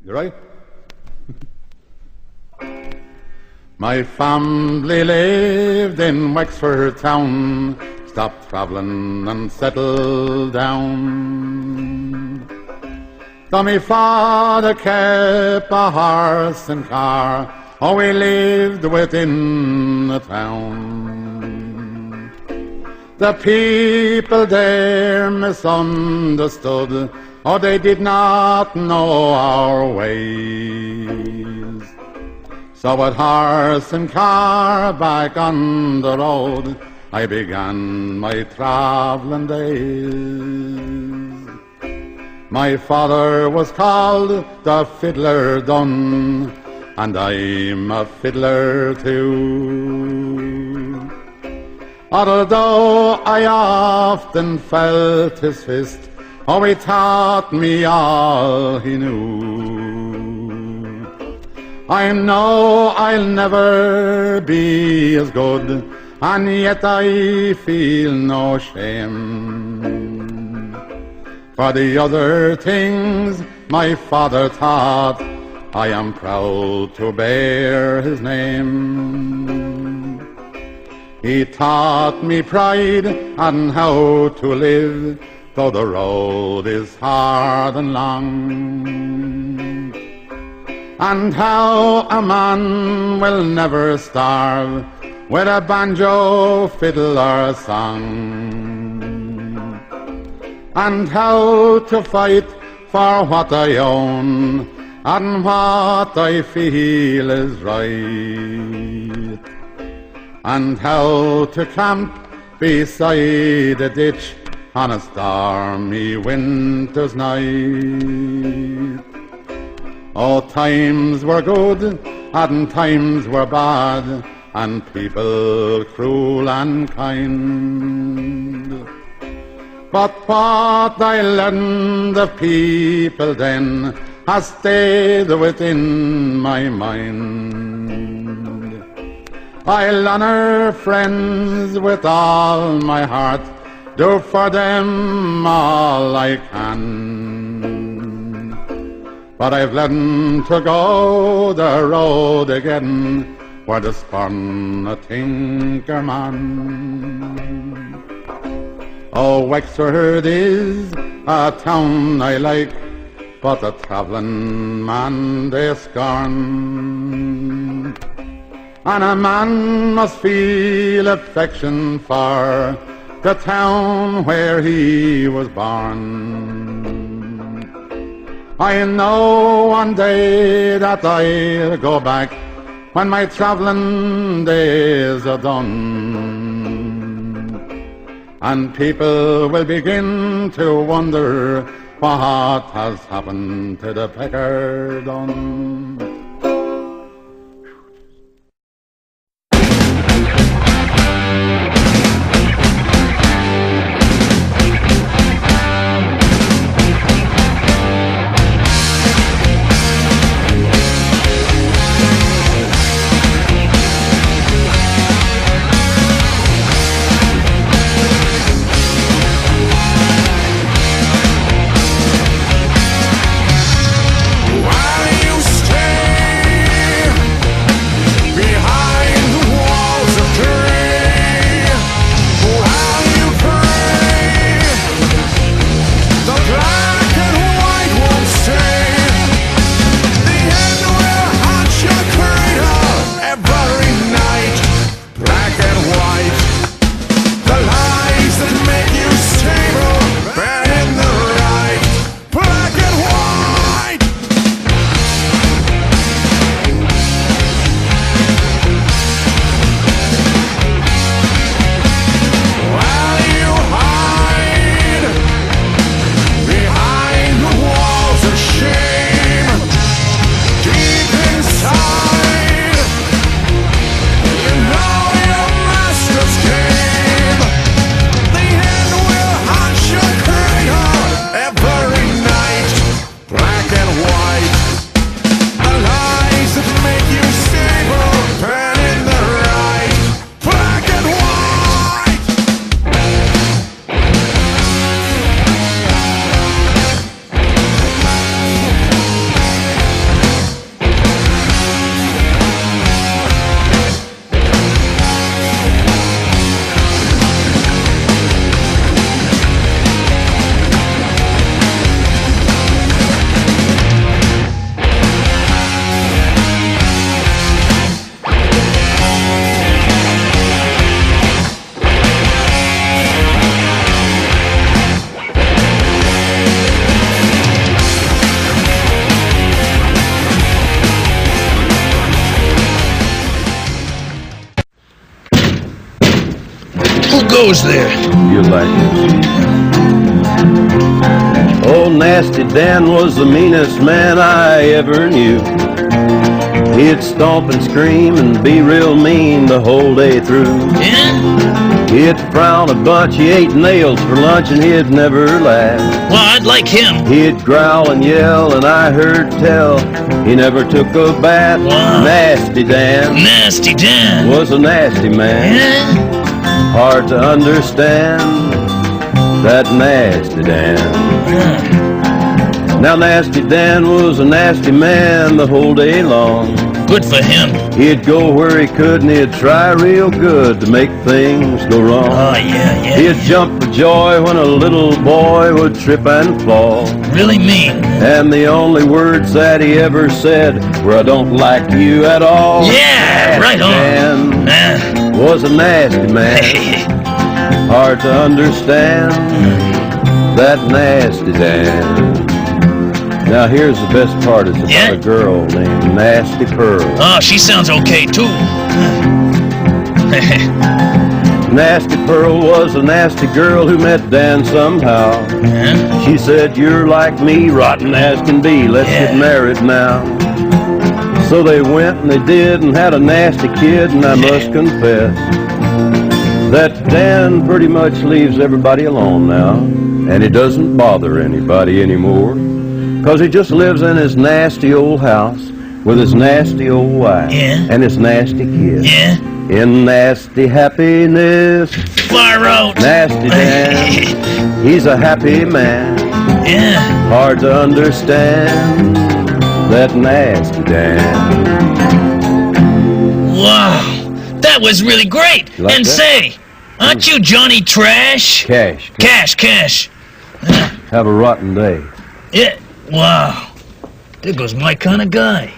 You right? My family lived in Wexford town, stopped travelling and settled down. Though my father kept a horse and car, oh, we lived within the town. The people there misunderstood, oh, they did not know our ways. So with horse and car back on the road, I began my travelling days. My father was called the Fiddler Dun, and I'm a fiddler too. Although I often felt his fist, oh, he taught me all he knew. I know I'll never be as good, and yet I feel no shame. For the other things my father taught, I am proud to bear his name. He taught me pride and how to live, though the road is hard and long, and how a man will never starve with a banjo, fiddle or song, and how to fight for what I own and what I feel is right, and how to camp beside a ditch on a stormy winter's night. Oh, times were good and times were bad, and people cruel and kind. But what I learned of people then has stayed within my mind. I'll honor friends with all my heart, do for them all I can. But I've learned to go the road again where the spun a tinker man. Oh, Wexford is a town I like, but the travelling man they scorn. And a man must feel affection for the town where he was born. I know one day that I'll go back when my travelling days are done, and people will begin to wonder what has happened to the pecker done. While you Who goes there? You like it. Old Nasty Dan was the meanest man I ever knew. He'd stomp and scream and be real mean the whole day through. Yeah? He'd frown a bunch, he ate nails for lunch, and he'd never laugh. Well, I'd like him. He'd growl and yell, and I heard tell he never took a bath. Wow. Nasty Dan Nasty Dan. was a nasty man. Yeah? Hard to understand, that Nasty Dan. Now Nasty Dan was a nasty man the whole day long. Good for him. He'd go where he could and he'd try real good to make things go wrong. Oh, yeah. He'd jump for joy when a little boy would trip and fall. Really mean. And the only words that he ever said were, "I don't like you at all." Yeah, right on. Dan was a nasty man. Hard to understand, that Nasty Dan. Now here's the best part, it's about a girl named Nasty Pearl. Oh, she sounds okay too. Nasty Pearl was a nasty girl who met Dan somehow. Yeah? She said, "You're like me, rotten as can be, let's get married now." So they went and they did and had a nasty kid, and I must confess that Dan pretty much leaves everybody alone now, and he doesn't bother anybody anymore. 'Cause he just lives in his nasty old house with his nasty old wife and his nasty kids. Yeah? In nasty happiness. Far out. Nasty Dan, he's a happy man. Yeah. Hard to understand, that Nasty Dan. Wow. That was really great. Like and that? say, aren't you Johnny Trash? Cash. Cash. Have a rotten day. Yeah. Wow. There goes my kind of guy.